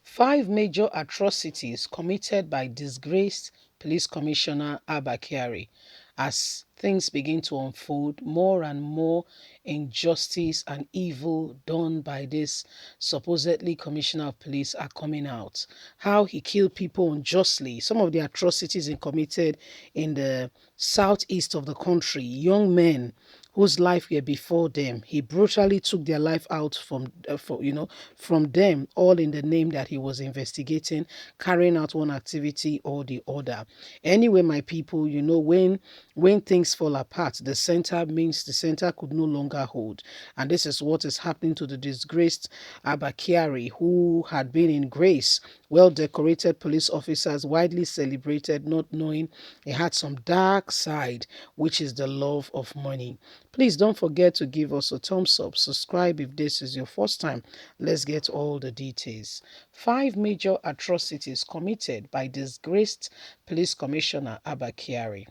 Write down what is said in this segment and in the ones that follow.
Five major atrocities committed by disgraced police commissioner Abba Kyari. As things begin to unfold, more and more injustice and evil done by this supposedly commissioner of police are coming out. How he killed people unjustly, some of the atrocities he committed in the southeast of the country, young men whose life were before them. He brutally took their life out from them, all in the name that he was investigating, carrying out one activity or the other. Anyway, my people, when things fall apart, the center means the center could no longer hold. And this is what is happening to the disgraced Abba Kyari, who had been in grace, well-decorated police officers, widely celebrated, not knowing he had some dark side, which is the love of money. Please don't forget to give us a thumbs up, subscribe if this is your first time. Let's get all the details. Five major atrocities committed by disgraced police commissioner Abba Kyari.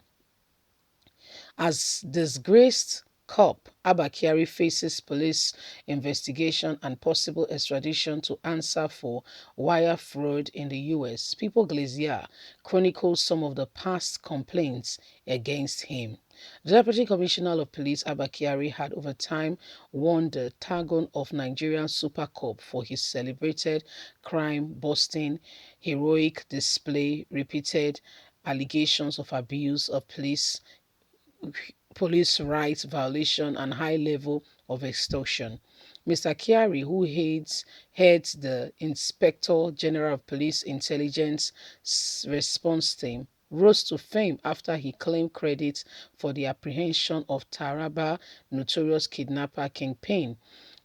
As disgraced cop, Abba Kyari faces police investigation and possible extradition to answer for wire fraud in the US. People Glazier chronicles some of the past complaints against him. The Deputy Commissioner of Police, Abba Kyari, had over time won the Tagon of Nigerian Super Cup for his celebrated crime-busting, heroic display, repeated allegations of abuse of police rights violation, and high level of extortion. Mr. Kyari, who heads the Inspector General of Police Intelligence Response Team, rose to fame after he claimed credit for the apprehension of Taraba notorious kidnapper Kingpin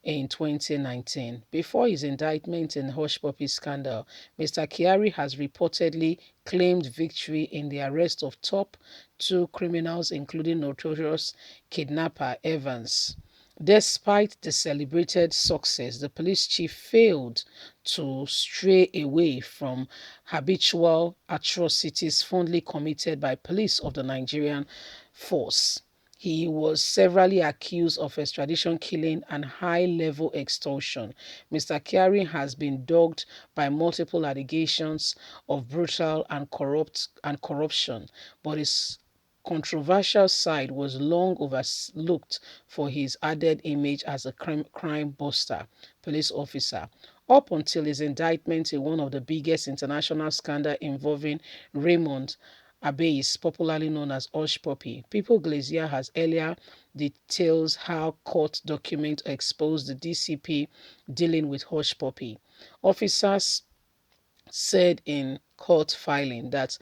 in 2019. Before his indictment in Hush Puppy scandal, Mr. Kyari has reportedly claimed victory in the arrest of top two criminals, including notorious kidnapper Evans. Despite the celebrated success, the police chief failed to stray away from habitual atrocities fondly committed by police of the Nigerian force. He was severally accused of extradition killing and high-level extortion. Mr. Kyari has been dogged by multiple allegations of brutal and corruption, but his controversial side was long overlooked for his added image as a crime buster police officer. Up until his indictment in one of the biggest international scandals involving Raymond Abbas, popularly known as Hush Puppy, People Glazier has earlier details how court documents exposed the DCP dealing with Hush Puppy. Officers said in court filing that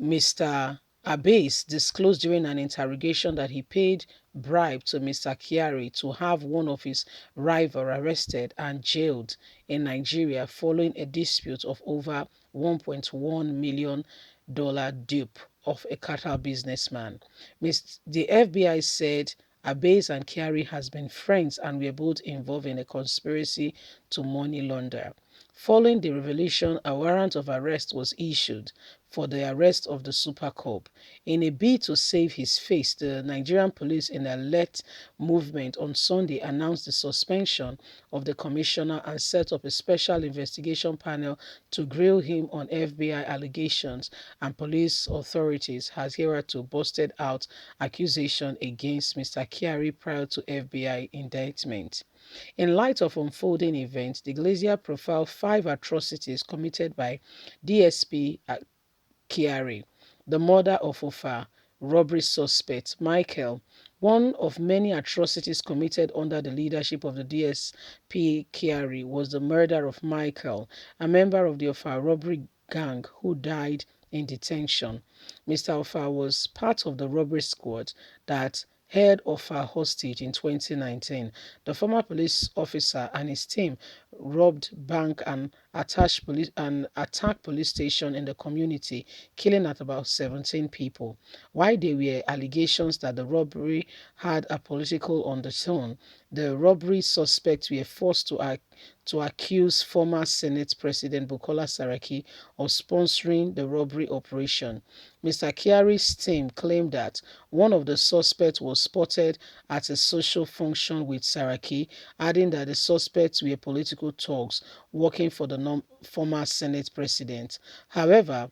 Mr. Abbas disclosed during an interrogation that he paid bribe to Mr. Kyari to have one of his rivals arrested and jailed in Nigeria following a dispute of over $1.1 million dupe of a Qatar businessman. The FBI said Abbas and Kyari has been friends and were both involved in a conspiracy to money launder. Following the revelation, a warrant of arrest was issued for the arrest of the Super Cop. In a bid to save his face, the Nigerian police in a alert movement on Sunday announced the suspension of the commissioner and set up a special investigation panel to grill him on FBI allegations, and police authorities has hereto busted out accusation against Mr. Kyari prior to FBI indictment. In light of unfolding events, the Glazier profiled five atrocities committed by DSP Kyari, the murder of Ofa, robbery suspect Michael. One of many atrocities committed under the leadership of the DSP Kyari was the murder of Michael, a member of the Ofa robbery gang who died in detention. Mr. Ofa was part of the robbery squad that held Ofa hostage in 2019. The former police officer and his team robbed bank and attacked police station in the community, killing at about 17 people. While there were allegations that the robbery had a political undertone, the robbery suspects were forced to accuse former Senate President Bukola Saraki of sponsoring the robbery operation. Mr. Kyari's team claimed that one of the suspects was spotted at a social function with Saraki, adding that the suspects were political thugs working for the former Senate President. However,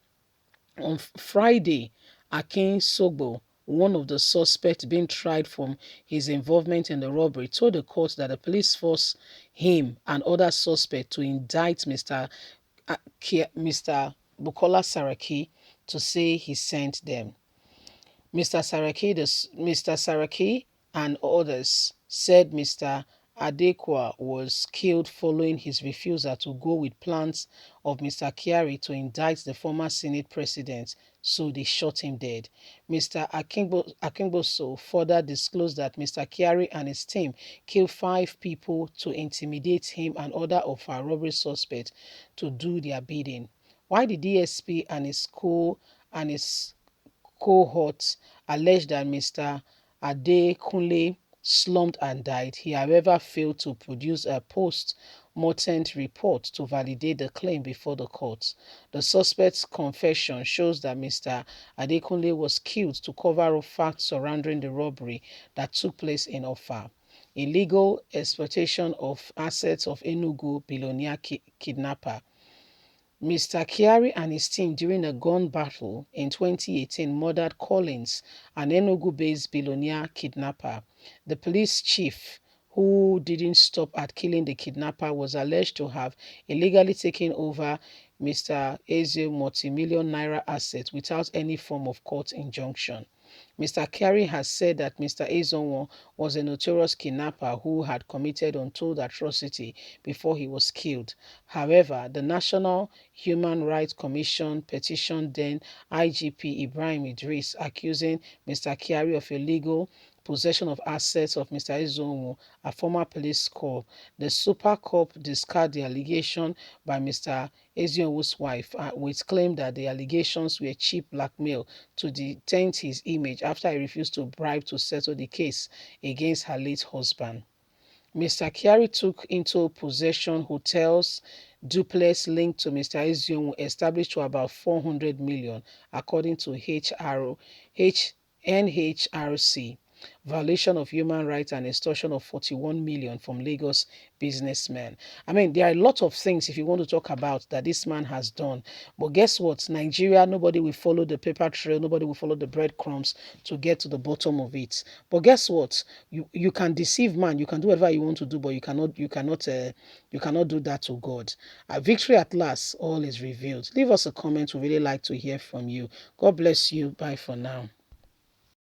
on Friday, Akin Sogbo, one of the suspects being tried for his involvement in the robbery, told the court that the police forced him and other suspects to indict Mr. Bukola Saraki to say he sent them. Mr. Saraki and others said Mr. Adekwa was killed following his refusal to go with plans of Mr. Kyari to indict the former Senate president, so they shot him dead. Mr. Akingboso further disclosed that Mr. Kyari and his team killed 5 people to intimidate him and other of our robbery suspects to do their bidding. While the DSP and his cohorts alleged that Mr. Adekunle slumped and died. He, however, failed to produce a post-mortem report to validate the claim before the courts. The suspect's confession shows that Mr. Adekunle was killed to cover up facts surrounding the robbery that took place in Offa. Illegal exploitation of assets of Enugu billionaire kidnapper. Mr. Kyari and his team during a gun battle in 2018 murdered Collins, an Enugu-based billionaire kidnapper. The police chief, who didn't stop at killing the kidnapper, was alleged to have illegally taken over Mr. Eze's multi-million naira assets without any form of court injunction. Mr. Kyari has said that Mr. Ezonwo was a notorious kidnapper who had committed untold atrocity before he was killed. However, the National Human Rights Commission petitioned then IGP Ibrahim Idris, accusing Mr. Kyari of illegal possession of assets of Mr. Ezonwo, a former police corps. The Super Corp discarded the allegation by Mr. Ezionwo's wife, with claim that the allegations were cheap blackmail to dent his image after he refused to bribe to settle the case against her late husband. Mr. Kyari took into possession hotels duplex linked to Mr. Ezionwo, established to about 400 million, according to NHRC. Violation of human rights and extortion of 41 million from Lagos businessmen. I mean, there are a lot of things if you want to talk about that this man has done. But guess what? Nigeria, nobody will follow the paper trail. Nobody will follow the breadcrumbs to get to the bottom of it. But guess what? You can deceive man. You can do whatever you want to do, but you cannot do that to God. Victory at last, all is revealed. Leave us a comment. We really like to hear from you. God bless you. Bye for now.